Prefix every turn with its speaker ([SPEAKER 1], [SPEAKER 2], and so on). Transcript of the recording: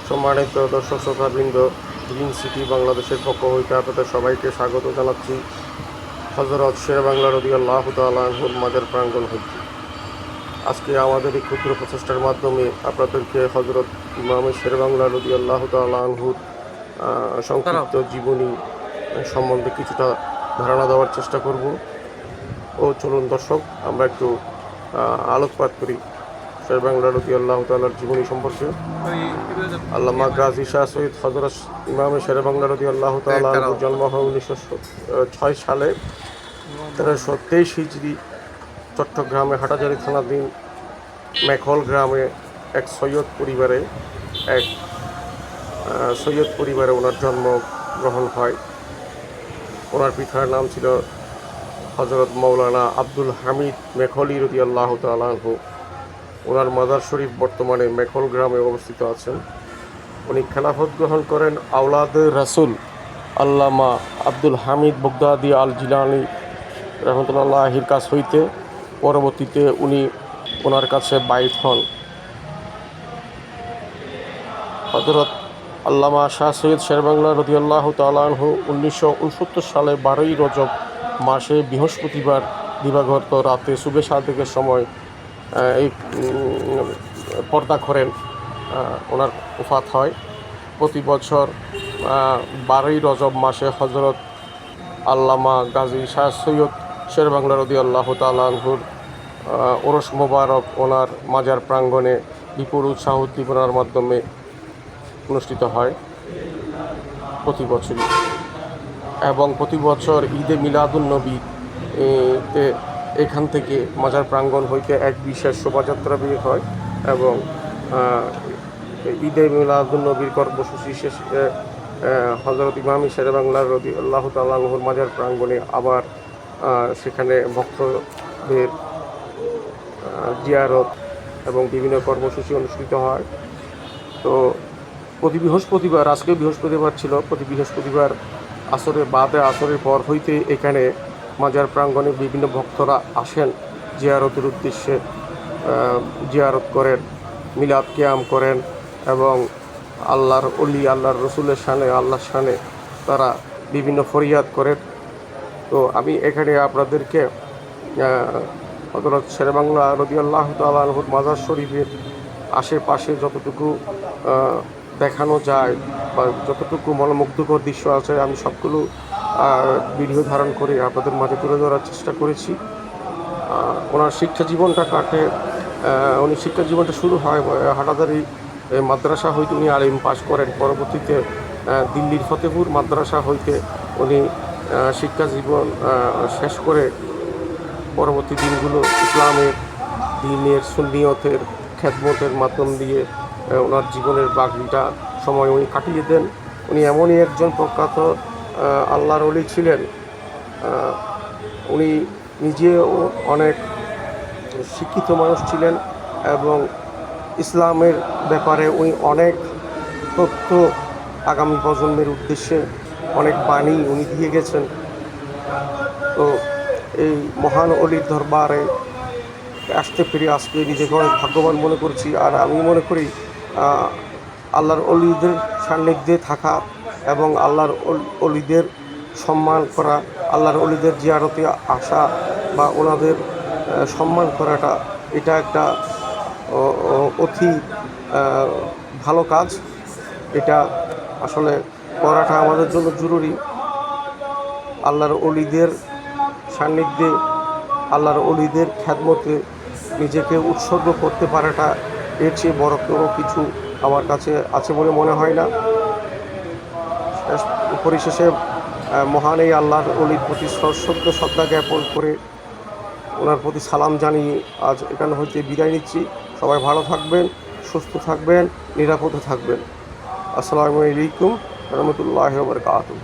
[SPEAKER 1] সম্মানিত দর্শক শ্রোতাবৃন্দ, green city বাংলাদেশের পক্ষ হইতে আপনাদের সবাইকে স্বাগত জানাচ্ছি হযরত শেরেবাংলা রাদিয়াল্লাহু তাআলা আনহুর মাজার প্রাঙ্গণ হইতে। আজকে আমাদের এই ক্ষুদ্র প্রচেষ্টার মাধ্যমে আপনাদেরকে হযরত ইমাম শেরেবাংলা রাদিয়াল্লাহু তাআলা আনহুর সংক্ষিপ্ত জীবনী সম্বন্ধে কিছুটা ধারণা দেওয়ার চেষ্টা করব। চলুন দর্শক, আমরা একটু আলোকপাত করি শেরেবাংলা রাদিয়াল্লাহু তাআলার জীবনী সম্পর্কে। আল্লামা গাজী শাহ সৈয়দ হযরত ইমাম শেরেবাংলা রাদিয়াল্লাহু তাআলা আনহুর জন্ম হয় 1906 সালে 1323 হিজরি চট্টগ্রামে হাটাজারি থানাধীন মেখল গ্রামে এক সৈয়দ পরিবারে ওনার জন্মগ্রহণ হয়। ওনার পিতার নাম ছিল হযরত মৌলানা আব্দুল হামিদ মেখলি রাদিয়াল্লাহু তাআলা আনহু। ওনার মাজার শরীফ বর্তমানে মেখল গ্রামে অবস্থিত আছেন। উনি খেলাফত গ্রহণ করেন আওলাদে রাসূল আল্লামা আব্দুল হামিদ বগদাদি আল জিলানী রহমতুল্লাহির কাছ হইতে। পরবর্তীতে উনি ওনার কাছে বাইত হন। হযরত আল্লামা শাহ সৈয়দ শেরেবাংলা রাদিয়াল্লাহু তাআলা আনহু 1969 সালে 12ই রজব মাসে বৃহস্পতিবার দিবাগত রাতে সুবে সাদেকের সময় এই পর্দা করেন। ওনার ওফাত হয়। প্রতি বছর 12ই রজব মাসে হযরত আল্লামা গাজী শাহ সৈয়দ শেরেবাংলা রাদিয়াল্লাহু তাআলা আনহুর ওরস মোবারক ওনার মাজার প্রাঙ্গণে বিপুল উৎসাহ উদ্দীপনার মাধ্যমে অনুষ্ঠিত হয় প্রতি বছরই। এবং প্রতি বছর ঈদে মিলাদুন্নবী তে এখান থেকে মাজার প্রাঙ্গণ হইতে এক বিশেষ শোভাযাত্রা বের হয় এবং ঈদে মিলাদুন্নবীর কর্মসূচি শেষে হযরত ইমাম শেরেবাংলা রাদিয়াল্লাহু তাআলা আনহুর মাজার প্রাঙ্গণে আবার সেখানে ভক্তদের জিয়ারত এবং বিভিন্ন কর্মসূচি অনুষ্ঠিত হয়। তো প্রতি বৃহস্পতিবার, আজকে বৃহস্পতিবার ছিল, প্রতি বৃহস্পতিবার আসরের পর হইতে এখানে মাজার প্রাঙ্গণে বিভিন্ন ভক্তরা আসেন জিয়ারতের উদ্দেশ্যে, জিয়ারত করেন, মিলাদ কিয়াম করেন এবং আল্লাহর ওলি, আল্লাহর রসুলের শানে, আল্লাহর শানে তারা বিভিন্ন ফরিয়াদ করেন। তো আমি এখানে আপনাদেরকে হযরত শেরেবাংলা রাদিয়াল্লাহু তাআলা আনহুর মাজার শরীফের আশেপাশে যতটুকু দেখানো যায় বা যতটুকু মনোমুগ্ধকর দৃশ্য আছে আমি সবগুলো ভিডিও ধারণ করে আপনাদের মাঝে তুলে ধরার চেষ্টা করেছি। ওনার শিক্ষা জীবনটা শুরু হয় হাটাজারি মাদ্রাসা হইতে উনি আলিম পাশ করেন। পরবর্তীতে দিল্লির ফতেপুর মাদ্রাসা হইতে উনি শিক্ষা জীবন শেষ করে পরবর্তী দিনগুলো ইসলামের, দ্বীনের, সুন্নিয়তের খেদমতের মাধ্যম দিয়ে ওনার জীবনের বাকিটা সময় উনি কাটিয়ে দেন। উনি এমনই একজন প্রখ্যাত আল্লাহর ওলি ছিলেন। উনি নিজেও অনেক শিক্ষিত মানুষ ছিলেন এবং ইসলামের ব্যাপারে উনি অনেক তথ্য আগামী প্রজন্মের উদ্দেশ্যে অনেক বাণী উনি দিয়ে গেছেন। তো এই মহান অলির দরবারে আসতে পেরে আজকে নিজেকে অনেক ভাগ্যবান মনে করছি। আর আমি মনে করি আল্লাহর অলিদের সান্নিধ্যে থাকা এবং আল্লাহর অলিদের সম্মান করা, আল্লাহর অলিদের জিয়ারতে আসা বা ওনাদের সম্মান করাটা, এটা একটা অতি ভালো কাজ। এটা আসলে করাটা আমাদের জন্য জরুরি। আল্লাহর অলিদের সান্নিধ্যে, আল্লাহর অলিদের খেদমতে নিজেকে উৎসর্গ করতে পারাটা এর চেয়ে বড় কোনো কিছু আমার কাছে আছে বলে মনে হয় না। পরিশেষে মহান এই আল্লাহর অলির প্রতি সশ্রদ্ধ শ্রদ্ধা জ্ঞাপন করে ওনার প্রতি সালাম জানিয়ে আজ এখানে হইতে বিদায় নিচ্ছি। সবাই ভালো থাকবেন, সুস্থ থাকবেন, নিরাপদে থাকবেন। আসসালামু আলাইকুম ওয়া রাহমাতুল্লাহি ওয়া বারাকাতুহু।